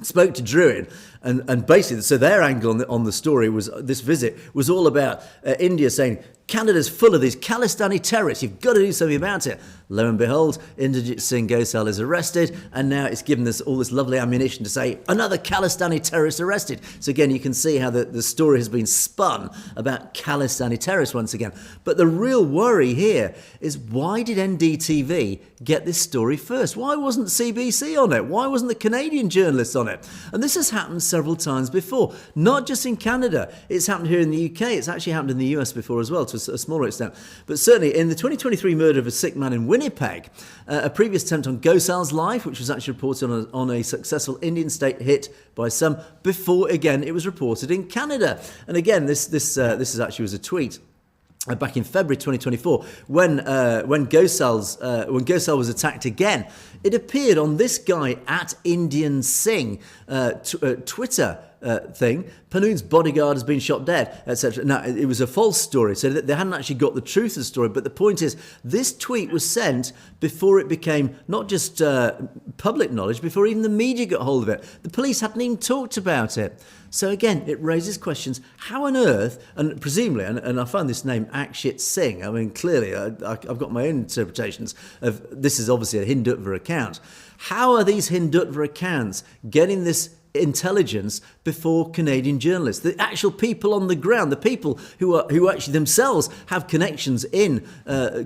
spoke to Drouin, and basically, so their angle on the story was, this visit was all about India saying, Canada's full of these Khalistani terrorists. You've got to do something about it. Lo and behold, Inderjit Singh Gosal is arrested, and now it's given us all this lovely ammunition to say, another Khalistani terrorist arrested. So again, you can see how the story has been spun about Khalistani terrorists once again. But the real worry here is, why did NDTV get this story first? Why wasn't CBC on it? Why wasn't the Canadian journalists on it? And this has happened several times before, not just in Canada. It's happened here in the UK. It's actually happened in the US before as well, to a smaller extent. But certainly in the 2023 murder of a Sikh man in Winnipeg, a previous attempt on Gosal's life, which was actually reported on a successful Indian state hit by some, before again it was reported in Canada. And again, this actually was a tweet back in February 2024, when Gosal was attacked again. It appeared on this guy at Indian Singh Twitter thing, Panoon's bodyguard has been shot dead, etc. Now, it was a false story, so they hadn't actually got the truth of the story, but the point is, this tweet was sent before it became not just public knowledge, before even the media got hold of it. The police hadn't even talked about it. So again, it raises questions, how on earth, and presumably, and I find this name Akshit Singh, I mean, clearly, I've got my own interpretations of, this is obviously a Hindutva account. How are these Hindutva accounts getting this intelligence before Canadian journalists. The actual people on the ground, the people who actually themselves have connections in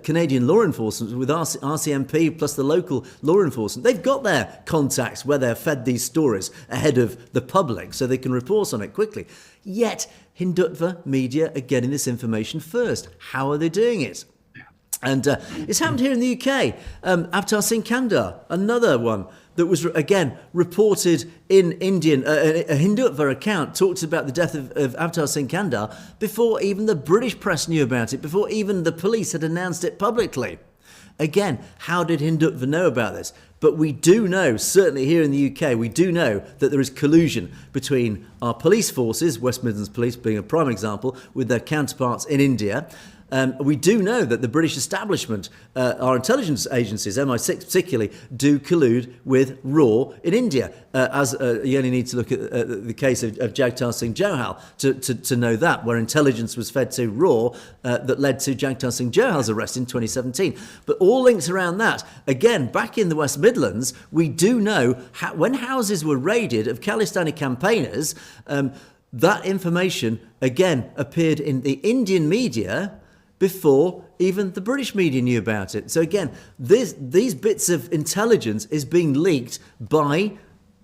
Canadian law enforcement with RCMP plus the local law enforcement. They've got their contacts where they're fed these stories ahead of the public so they can report on it quickly. Yet Hindutva media are getting this information first. How are they doing it? And it's happened here in the UK. Avtar Singh Kandar, another one that was, again, reported in Indian. A Hindutva account talked about the death of Avtar Singh Kandar before even the British press knew about it, before even the police had announced it publicly. Again, how did Hindutva know about this? But we do know, certainly here in the UK, we do know that there is collusion between our police forces, West Midlands Police being a prime example, with their counterparts in India. We do know that the British establishment, our intelligence agencies, MI6 particularly, do collude with RAW in India. You only need to look at the case of Jagtar Singh Johal to know that, where intelligence was fed to RAW that led to Jagtar Singh Johal's arrest in 2017. But all links around that. Again, back in the West Midlands, we do know when houses were raided of Khalistani campaigners, that information, again, appeared in the Indian media before even the British media knew about it. So again, these bits of intelligence is being leaked by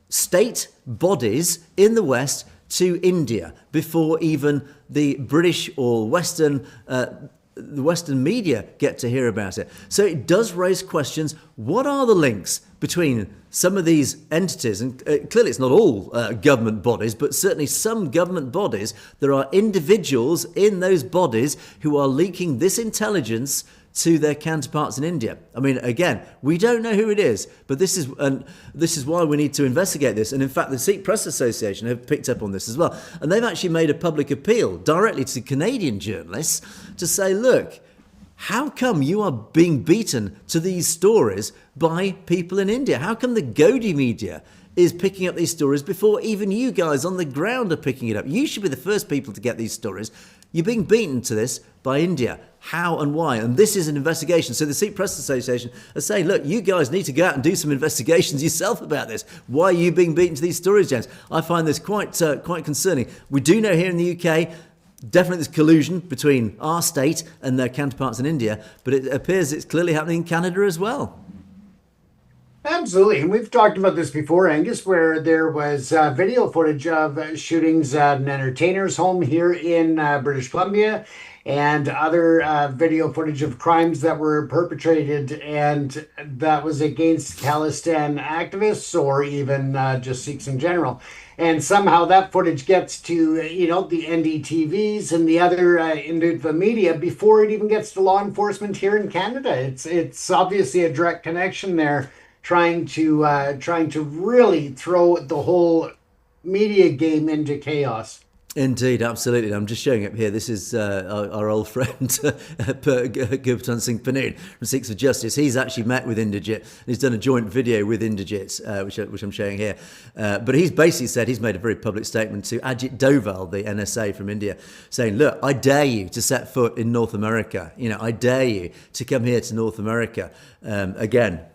state bodies in the West to India before even the British or the Western media get to hear about it. So it does raise questions. What are the links between some of these entities? And clearly it's not all government bodies, but certainly some government bodies. There are individuals in those bodies who are leaking this intelligence to their counterparts in India. I mean, again, we don't know who it is, but this is why we need to investigate this. And in fact, the Sikh Press Association have picked up on this as well. And they've actually made a public appeal directly to Canadian journalists to say, look, how come you are being beaten to these stories by people in India? How come the Godi media is picking up these stories before even you guys on the ground are picking it up? You should be the first people to get these stories. You're being beaten to this by India. How and why? And this is an investigation. So the Sikh Press Association are saying, look, you guys need to go out and do some investigations yourself about this. Why are you being beaten to these stories, James? I find this quite concerning. We do know here in the UK, definitely there's collusion between our state and their counterparts in India, but it appears it's clearly happening in Canada as well. Absolutely. And we've talked about this before, Angus, where there was video footage of shootings at an entertainer's home here in British Columbia and other video footage of crimes that were perpetrated, and that was against Khalistan activists or even just Sikhs in general. And somehow that footage gets to, the NDTVs and the other Hindutva media before it even gets to law enforcement here in Canada. It's obviously a direct connection there, trying to really throw the whole media game into chaos. Indeed, absolutely. I'm just showing up here. This is our old friend, Govt Singh Panoon from Sikhs for Justice. He's actually met with Indrajit, and he's done a joint video with Indrajit, which I'm showing here. But he's basically said, he's made a very public statement to Ajit Doval, the NSA from India, saying, look, I dare you to set foot in North America. I dare you to come here to North America.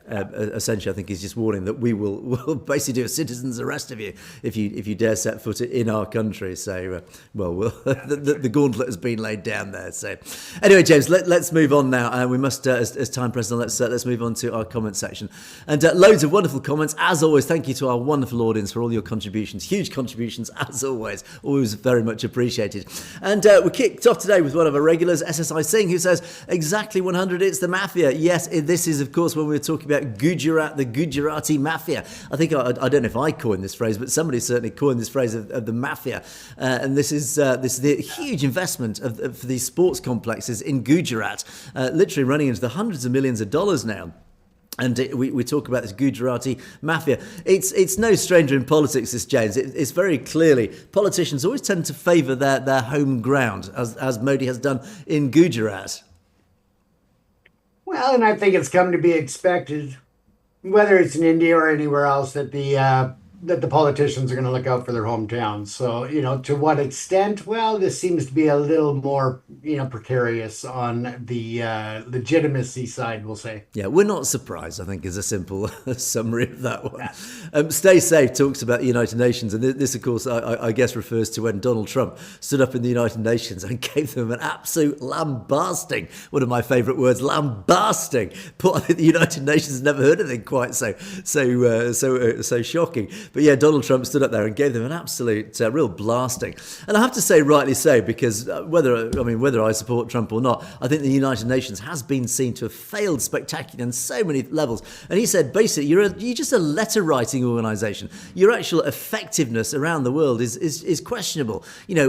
Essentially, I think he's just warning that we'll basically do a citizen's arrest of you if you dare set foot in our country. So, the gauntlet has been laid down there. So, anyway, James, let's move on now. We must, as time presses on, let's move on to our comment section. And loads of wonderful comments as always. Thank you to our wonderful audience for all your contributions, huge contributions as always very much appreciated. And we kicked off today with one of our regulars, SSI Singh, who says exactly 100. It's the mafia. Yes, this is of course when we were talking about Gujarat, the Gujarati mafia. I think I don't know if I coined this phrase, but somebody certainly coined this phrase of the mafia. And this is the huge investment of these sports complexes in Gujarat, literally running into the hundreds of millions of dollars now. And we talk about this Gujarati mafia. It's no stranger in politics, this, James. It's very clearly, politicians always tend to favour their home ground, as Modi has done in Gujarat. Well, and I think it's come to be expected, whether it's in India or anywhere else, that the that the politicians are going to look out for their hometowns. So, to what extent? Well, this seems to be a little more, precarious on the legitimacy side, we'll say. Yeah, we're not surprised, I think, is a simple summary of that one. Stay Safe talks about the United Nations, and this, of course, I guess refers to when Donald Trump stood up in the United Nations and gave them an absolute lambasting. One of my favourite words, lambasting. I think the United Nations has never heard anything quite so shocking. But yeah, Donald Trump stood up there and gave them an absolute real blasting. And I have to say, rightly so, because whether I support Trump or not, I think the United Nations has been seen to have failed spectacularly on so many levels. And he said, basically, you're just a letter-writing organisation. Your actual effectiveness around the world is questionable.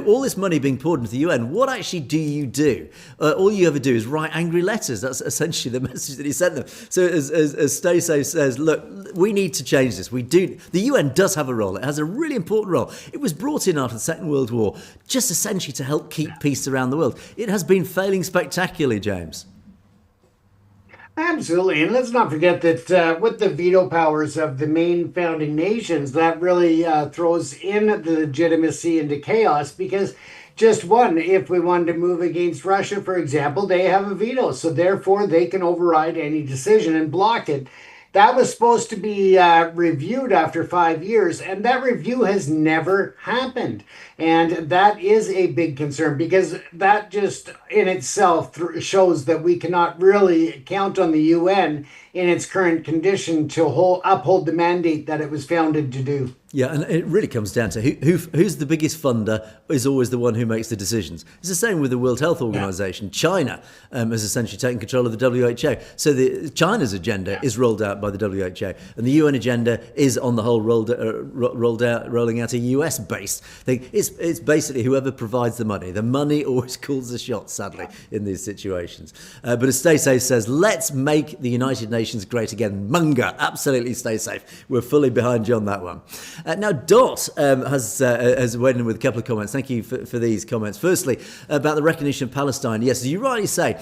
All this money being poured into the UN, what actually do you do? All you ever do is write angry letters. That's essentially the message that he sent them. So as Stay Safe says, look, we need to change this. The UN does have a role. It has a really important role. It was brought in after the Second World War, just essentially to help keep peace around the world. It has been failing spectacularly, James. Absolutely. And let's not forget that with the veto powers of the main founding nations, that really throws in the legitimacy into chaos because if we wanted to move against Russia, for example, they have a veto. So therefore, they can override any decision and block it. That was supposed to be reviewed after 5 years, and that review has never happened. And that is a big concern because that just in itself shows that we cannot really count on the UN in its current condition to uphold the mandate that it was founded to do. Yeah, and it really comes down to who's the biggest funder is always the one who makes the decisions. It's the same with the World Health Organization. Yeah. China has essentially taken control of the WHO. So China's agenda is rolled out by the WHO, and the UN agenda is on the whole rolling out a US-based thing. It's basically whoever provides the money. The money always calls the shots, sadly, in these situations. But as Stay Safe says, let's make the United Nations great again. Munga, absolutely Stay Safe. We're fully behind you on that one. Now, Dot has weighed in with a couple of comments. Thank you for these comments. Firstly, about the recognition of Palestine. Yes, as you rightly say,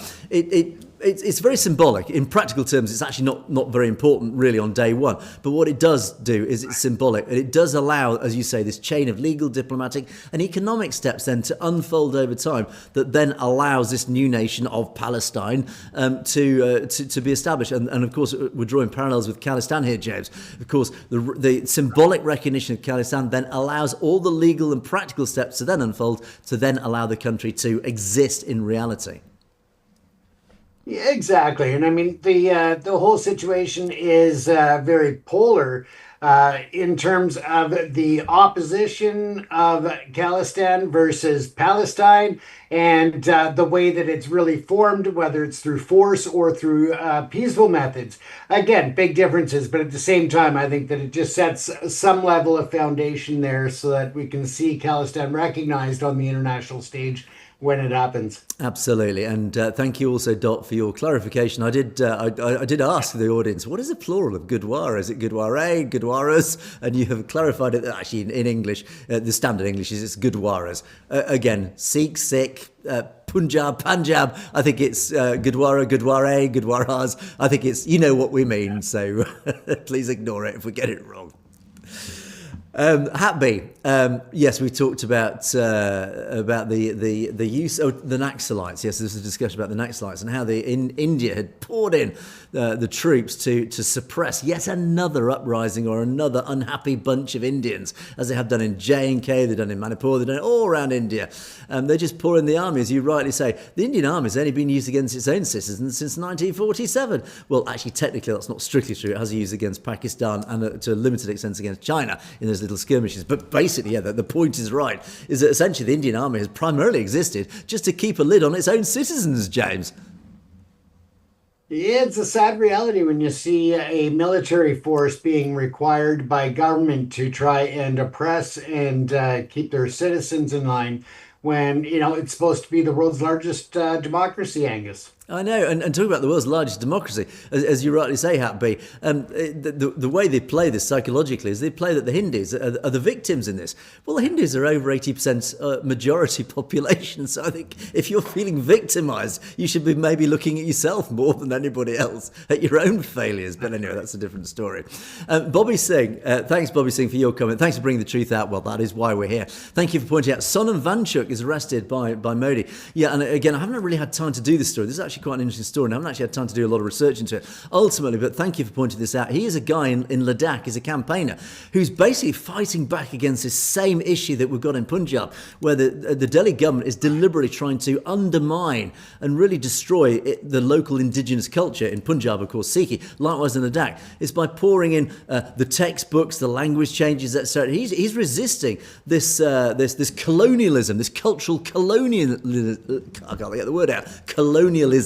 it's very symbolic. In practical terms, it's actually not very important really on day one. But what it does do is it's symbolic. And it does allow, as you say, this chain of legal, diplomatic and economic steps then to unfold over time that then allows this new nation of Palestine to be established. And of course, we're drawing parallels with Khalistan here, James. Of course, the symbolic recognition of Khalistan then allows all the legal and practical steps to then unfold to then allow the country to exist in reality. Yeah, exactly. And I mean, the whole situation is very polar in terms of the opposition of Khalistan versus Palestine and the way that it's really formed, whether it's through force or through peaceful methods. Again, big differences, but at the same time, I think that it just sets some level of foundation there so that we can see Khalistan recognized on the international stage when it happens. Absolutely. And thank you also, Dot, for your clarification. I did ask the audience, what is the plural of Gurdwara? Is it Gurdwara, Gurdwaras? And you have clarified it actually in English. The standard English is it's Gurdwaras. Again, Sikh, Punjab. I think it's Gurdwara, Gurdwara, Gurdwaras. I think it's, you know what we mean. So please ignore it if we get it wrong. Hatby, yes, we talked about the use of the Naxalites. Yes, this is a discussion about the Naxalites and how India had poured in the troops to suppress yet another uprising or another unhappy bunch of Indians, as they have done in J&K, they've done in Manipur, they've done it all around India. They just pour in the army, as you rightly say. The Indian army has only been used against its own citizens since 1947. Well, actually, technically, that's not strictly true. It has used against Pakistan and to a limited extent against China in those little skirmishes. But basically, yeah, the point is right, is that essentially the Indian army has primarily existed just to keep a lid on its own citizens, James. Yeah, it's a sad reality when you see a military force being required by government to try and oppress and keep their citizens in line when, it's supposed to be the world's largest democracy, Angus. I know, and talking about the world's largest democracy, as you rightly say, Happy, the way they play this psychologically is they play that the Hindus are the victims in this. Well, the Hindus are over 80% majority population, so I think if you're feeling victimised, you should be maybe looking at yourself more than anybody else, at your own failures. But anyway, that's a different story. Bobby Singh, thanks, Bobby Singh, for your comment. Thanks for bringing the truth out. Well, that is why we're here. Thank you for pointing out Sonam Vanchuk is arrested by Modi. Yeah, and again, I haven't really had time to do this story. This is actually quite an interesting story, and I haven't actually had time to do a lot of research into it ultimately, but thank you for pointing this out. He is a guy in Ladakh, he's a campaigner who's basically fighting back against this same issue that we've got in Punjab, where the Delhi government is deliberately trying to undermine and really destroy the local indigenous culture in Punjab, of course, Sikh, likewise in Ladakh. It's by pouring in the textbooks, the language changes, etc. He's resisting this colonialism, this cultural colonialism. I can't get the word out. Colonialism.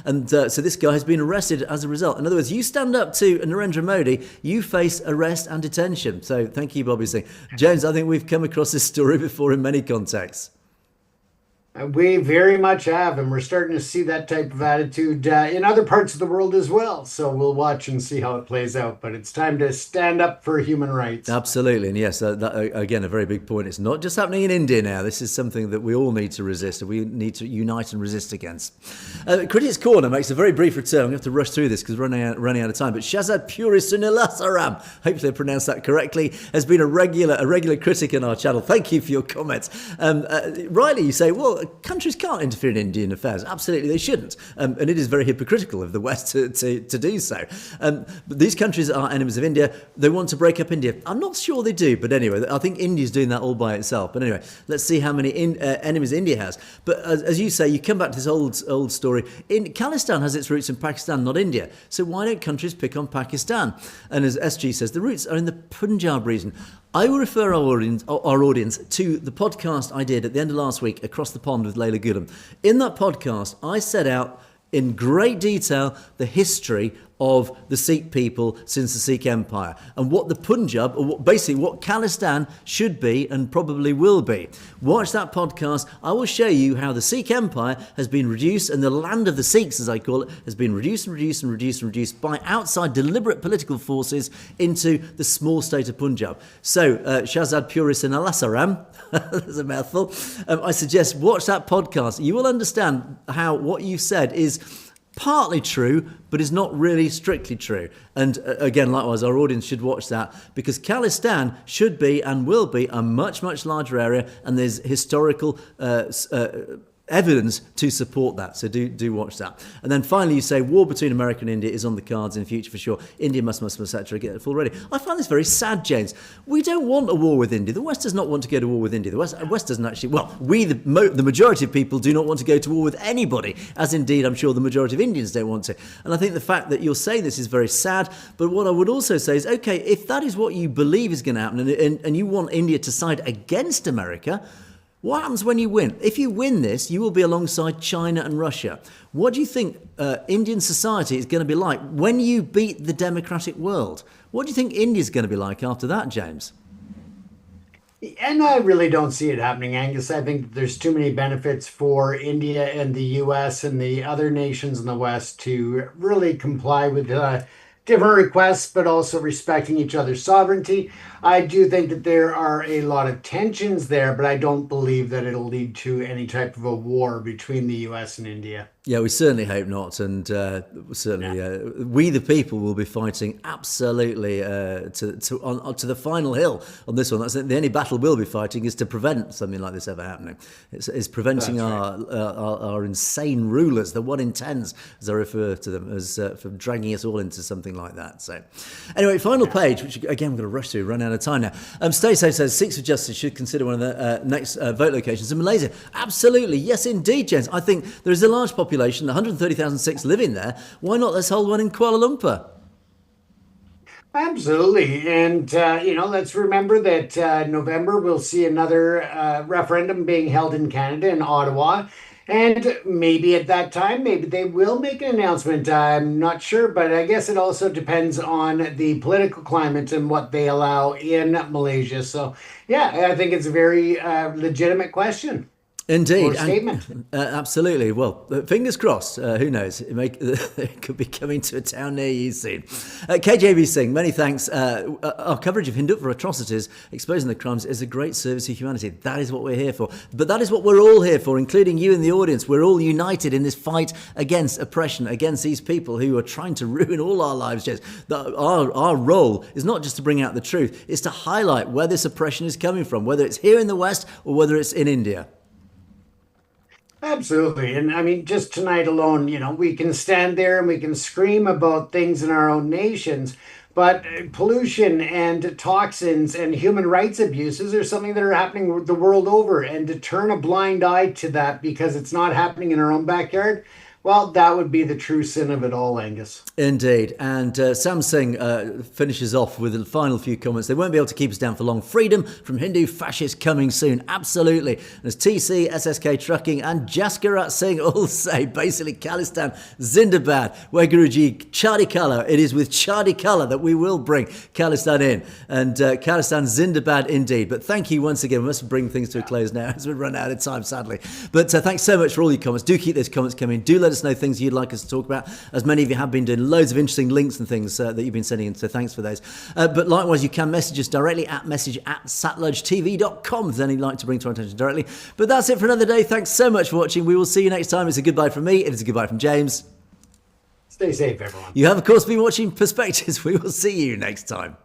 And so this guy has been arrested as a result. In other words, you stand up to Narendra Modi, you face arrest and detention. So thank you, Bobby Singh. James, I think we've come across this story before in many contexts. We very much have, and we're starting to see that type of attitude in other parts of the world as well. So we'll watch and see how it plays out. But it's time to stand up for human rights. Absolutely. And yes, that, again, a very big point. It's not just happening in India now. This is something that we all need to resist, and we need to unite and resist against. Critics Corner makes a very brief return. I'm going to have to rush through this because we're running out of time. But Shahzad Purisunilasaram, hopefully I pronounced that correctly, has been a regular critic on our channel. Thank you for your comments. Rightly, you say, well, countries can't interfere in Indian affairs. Absolutely, they shouldn't. And it is very hypocritical of the West to do so. But these countries are enemies of India. They want to break up India. I'm not sure they do, but anyway, I think India's doing that all by itself. But anyway, let's see how many enemies India has. But as you say, you come back to this old story. Khalistan has its roots in Pakistan, not India. So why don't countries pick on Pakistan? And as SG says, the roots are in the Punjab region. I will refer our audience to the podcast I did at the end of last week, Across the Pond with Layla Goolam. In that podcast, I set out in great detail the history of the Sikh people since the Sikh Empire and what the Punjab, or basically what Khalistan should be and probably will be. Watch that podcast. I will show you how the Sikh Empire has been reduced, and the land of the Sikhs, as I call it, has been reduced by outside deliberate political forces into the small state of Punjab. So, Shahzad Purisunilasaram, that's a mouthful. I suggest watch that podcast. You will understand how what you said is partly true, but is not really strictly true. And again, likewise, our audience should watch that, because Khalistan should be and will be a much, much larger area, and there's historical evidence to support that. So do watch that. And then finally, you say war between America and India is on the cards in future for sure. India must, etc. get it full ready. I find this very sad, James. We don't want a war with India. The West does not want to go to war with India. The West doesn't actually, well, we, the majority of people, do not want to go to war with anybody, as indeed I'm sure the majority of Indians don't want to. And I think the fact that you're saying this is very sad. But what I would also say is, okay, if that is what you believe is going to happen, and you want India to side against America, what happens when you win? If you win this, you will be alongside China and Russia. What do you think Indian society is going to be like when you beat the democratic world? What do you think India's going to be like after that, James? And I really don't see it happening, Angus. I think there's too many benefits for India and the US and the other nations in the West to really comply with different requests, but also respecting each other's sovereignty. I do think that there are a lot of tensions there, but I don't believe that it'll lead to any type of a war between the US and India. Yeah, we certainly hope not, and certainly we the people will be fighting absolutely to the final hill on this one. That's the only battle we'll be fighting, is to prevent something like this ever happening. It's preventing our insane rulers, the 1 in 10s, as I refer to them, as from dragging us all into something like that. So, anyway, final page, which again we're going to rush through, run out of time now. Stay Safe says Sikhs for Justice should consider one of the next vote locations in Malaysia. Absolutely, yes, indeed, James. I think there is a large population. 130,000 Sikhs living there. Why not let's hold one in Kuala Lumpur? Absolutely. And, let's remember that November we'll see another referendum being held in Canada, in Ottawa. And maybe at that time, maybe they will make an announcement. I'm not sure, but I guess it also depends on the political climate and what they allow in Malaysia. So, yeah, I think it's a very legitimate question. Indeed. statement. Absolutely. Well, fingers crossed. Who knows? It could be coming to a town near you soon. KJB Singh, many thanks. Our coverage of Hindutva atrocities, exposing the crimes, is a great service to humanity. That is what we're here for. But that is what we're all here for, including you in the audience. We're all united in this fight against oppression, against these people who are trying to ruin all our lives, Jez. Our role is not just to bring out the truth, it's to highlight where this oppression is coming from, whether it's here in the West or whether it's in India. Absolutely. And I mean, just tonight alone, we can stand there and we can scream about things in our own nations, but pollution and toxins and human rights abuses are something that are happening the world over. And to turn a blind eye to that because it's not happening in our own backyard, well, that would be the true sin of it all, Angus. Indeed. And Sam Singh finishes off with the final few comments. They won't be able to keep us down for long. Freedom from Hindu fascists coming soon. Absolutely. As TC, SSK Trucking and Jaskarat Singh all say, basically, Khalistan Zindabad. Where Guruji, Chardi Kala. It is with Chardi Kala that we will bring Khalistan in. And Khalistan Zindabad indeed. But thank you once again. We must bring things to a close now as we run out of time, sadly. But thanks so much for all your comments. Do keep those comments coming. Do let us know things you'd like us to talk about, as many of you have been doing loads of interesting links and things that you've been sending in, so thanks for those. But likewise, you can message us directly at message@satludgetv.com if there's anything you'd like to bring to our attention directly. But that's it for another day. Thanks so much for watching. We will see you next time. It's a goodbye from me. It is a goodbye from James. Stay safe, everyone. You have, of course, been watching Perspectives. We will see you next time.